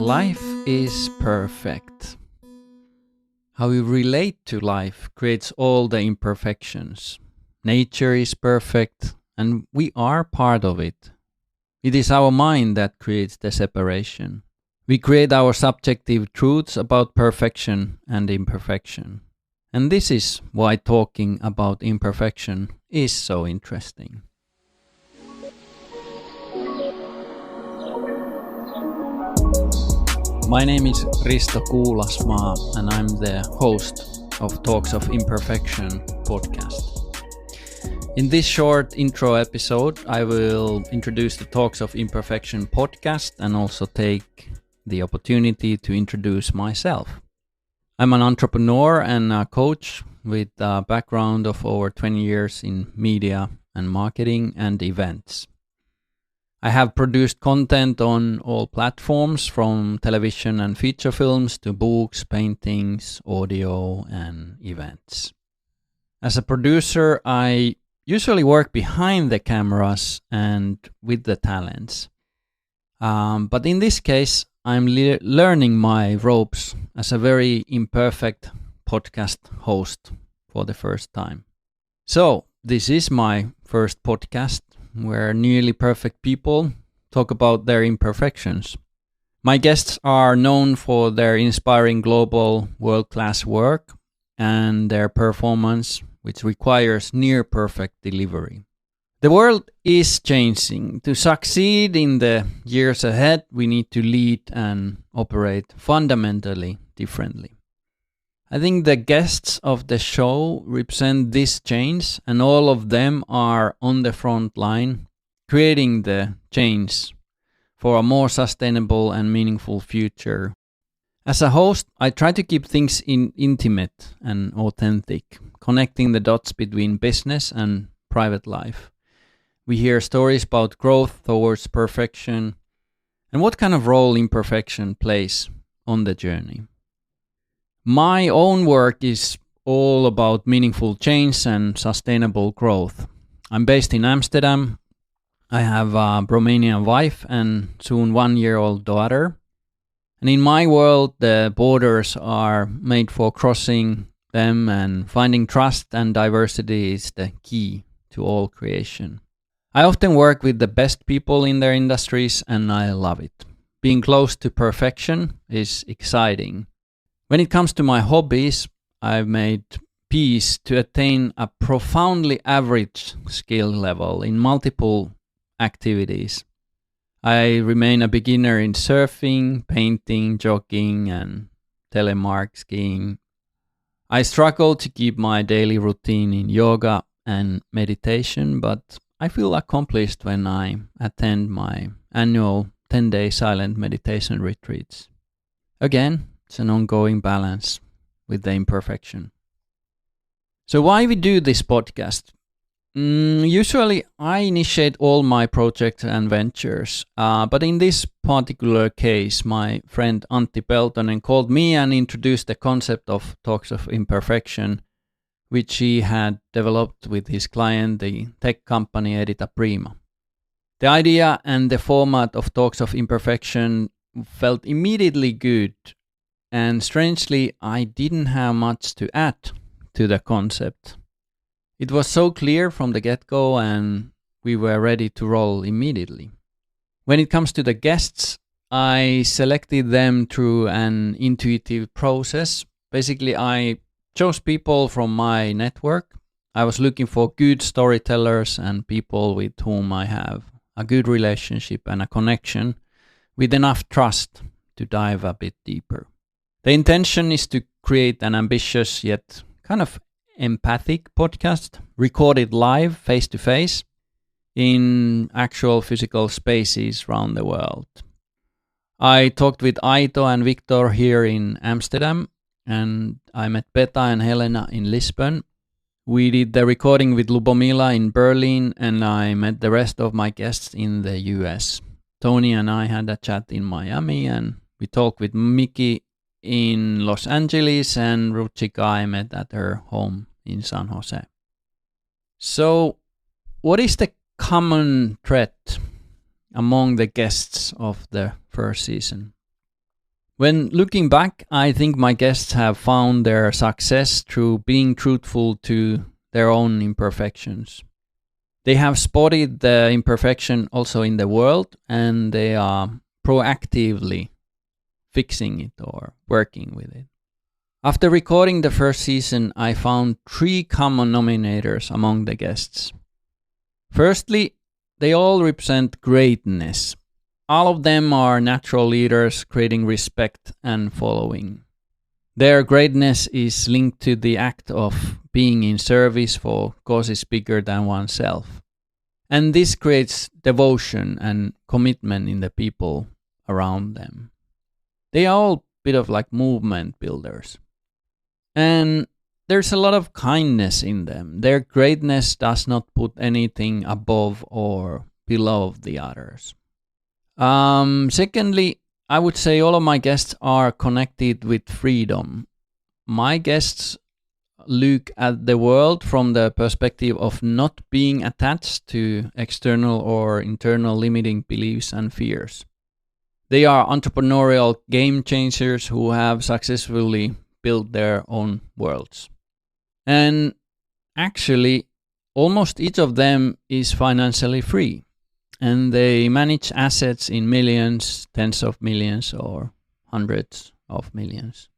Life is perfect. How we relate to life creates all the imperfections. Nature is perfect, and we are part of it. It is our mind that creates the separation. We create our subjective truths about perfection and imperfection. And this is why talking about imperfection is so interesting. My name is Risto Kuulasmaa, and I'm the host of Talks of Imperfection podcast. In this short intro episode, I will introduce the Talks of Imperfection podcast and also take the opportunity to introduce myself. I'm an entrepreneur and a coach with a background of over 20 years in media and marketing and events. I have produced content on all platforms, from television and feature films to books, paintings, audio, and events. As a producer, I usually work behind the cameras and with the talents. But in this case, I'm learning my ropes as a very imperfect podcast host for the first time. So, this is my first podcast where nearly perfect people talk about their imperfections. My guests are known for their inspiring global world-class work and their performance, which requires near-perfect delivery. The world is changing. To succeed in the years ahead, we need to lead and operate fundamentally differently. I think the guests of the show represent this change, and all of them are on the front line, creating the change for a more sustainable and meaningful future. As a host, I try to keep things intimate and authentic, connecting the dots between business and private life. We hear stories about growth towards perfection and what kind of role imperfection plays on the journey. My own work is all about meaningful change and sustainable growth. I'm based in Amsterdam. I have a Romanian wife and soon 1-year-old daughter. And in my world, the borders are made for crossing them, and finding trust and diversity is the key to all creation. I often work with the best people in their industries, and I love it. Being close to perfection is exciting. When it comes to my hobbies, I've made peace to attain a profoundly average skill level in multiple activities. I remain a beginner in surfing, painting, jogging, and telemark skiing. I struggle to keep my daily routine in yoga and meditation, but I feel accomplished when I attend my annual 10-day silent meditation retreats. Again, it's an ongoing balance with the imperfection. So why we do this podcast? Usually I initiate all my projects and ventures, but in this particular case, my friend Antti Peltonen called me and introduced the concept of Talks of Imperfection, which he had developed with his client, the tech company Edita Prima. The idea and the format of Talks of Imperfection felt immediately good. And strangely, I didn't have much to add to the concept. It was so clear from the get-go, and we were ready to roll immediately. When it comes to the guests, I selected them through an intuitive process. Basically, I chose people from my network. I was looking for good storytellers and people with whom I have a good relationship and a connection with enough trust to dive a bit deeper. The intention is to create an ambitious yet kind of empathic podcast, recorded live, face-to-face, in actual physical spaces around the world. I talked with Aito and Victor here in Amsterdam, and I met Beta and Helena in Lisbon. We did the recording with Lubomila in Berlin, and I met the rest of my guests in the US. Tony and I had a chat in Miami, and we talked with Miki in Los Angeles, and Ruchika I met at her home in San Jose. So, what is the common thread among the guests of the first season? When looking back, I think my guests have found their success through being truthful to their own imperfections. They have spotted the imperfection also in the world, and they are proactively fixing it or working with it. After recording the first season, I found 3 common nominators among the guests. Firstly, they all represent greatness. All of them are natural leaders creating respect and following. Their greatness is linked to the act of being in service for causes bigger than oneself. And this creates devotion and commitment in the people around them. They are all a bit of like movement builders. And there's a lot of kindness in them. Their greatness does not put anything above or below the others. Secondly, I would say all of my guests are connected with freedom. My guests look at the world from the perspective of not being attached to external or internal limiting beliefs and fears. They are entrepreneurial game changers who have successfully built their own worlds. And actually, almost each of them is financially free. And they manage assets in millions, tens of millions, or hundreds of millions.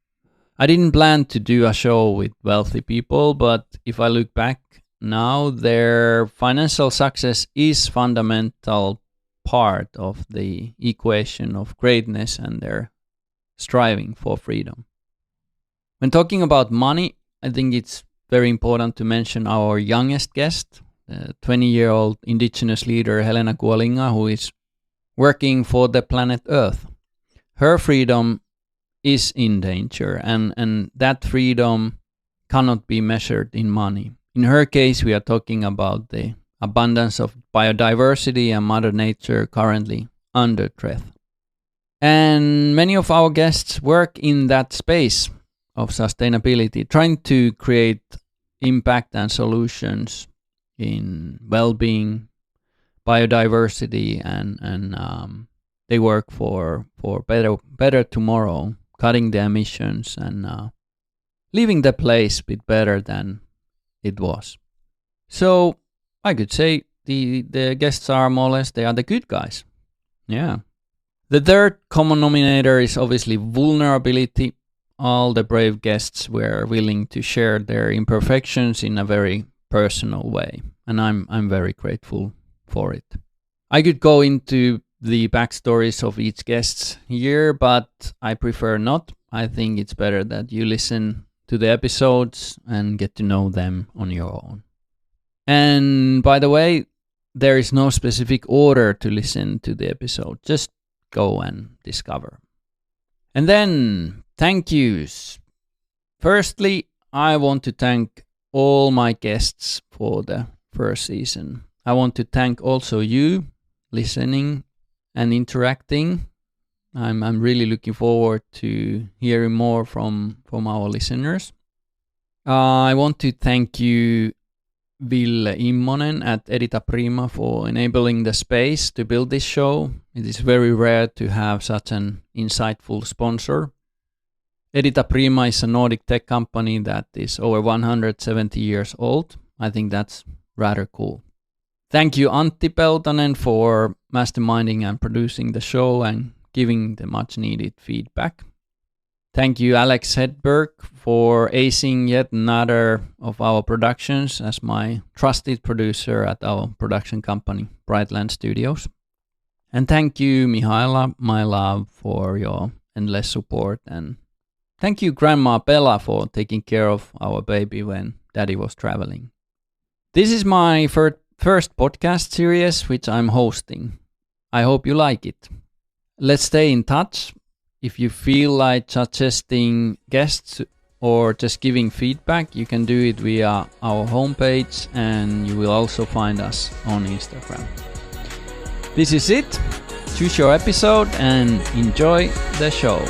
I didn't plan to do a show with wealthy people, but if I look back now, their financial success is fundamental part of the equation of greatness and their striving for freedom. When talking about money, I think it's very important to mention our youngest guest, 20-year-old indigenous leader Helena Kuolinga, who is working for the planet Earth. Her freedom is in danger, and that freedom cannot be measured in money. In her case, we are talking about the abundance of biodiversity and Mother Nature currently under threat. And many of our guests work in that space of sustainability, trying to create impact and solutions in well-being, biodiversity, and they work for better tomorrow, cutting the emissions and leaving the place a bit better than it was. So I could say the guests are more or less, they are the good guys. Yeah. The third common denominator is obviously vulnerability. All the brave guests were willing to share their imperfections in a very personal way, and I'm very grateful for it. I could go into the backstories of each guest here, but I prefer not. I think it's better that you listen to the episodes and get to know them on your own. And by the way, there is no specific order to listen to the episode. Just go and discover. And then, thank yous. Firstly, I want to thank all my guests for the first season. I want to thank also you listening and interacting. I'm really looking forward to hearing more from our listeners. I want to thank you, Ville Immonen at Edita Prima, for enabling the space to build this show. It is very rare to have such an insightful sponsor. Edita Prima is a Nordic tech company that is over 170 years old. I think that's rather cool. Thank you, Antti Peltonen, for masterminding and producing the show and giving the much needed feedback. Thank you, Alex Hedberg, for acing yet another of our productions as my trusted producer at our production company, Brightland Studios. And thank you, Mihaela, my love, for your endless support. And thank you, Grandma Bella, for taking care of our baby when Daddy was traveling. This is my first podcast series, which I'm hosting. I hope you like it. Let's stay in touch. If you feel like suggesting guests or just giving feedback, you can do it via our homepage, and you will also find us on Instagram. This is it. Choose your episode and enjoy the show.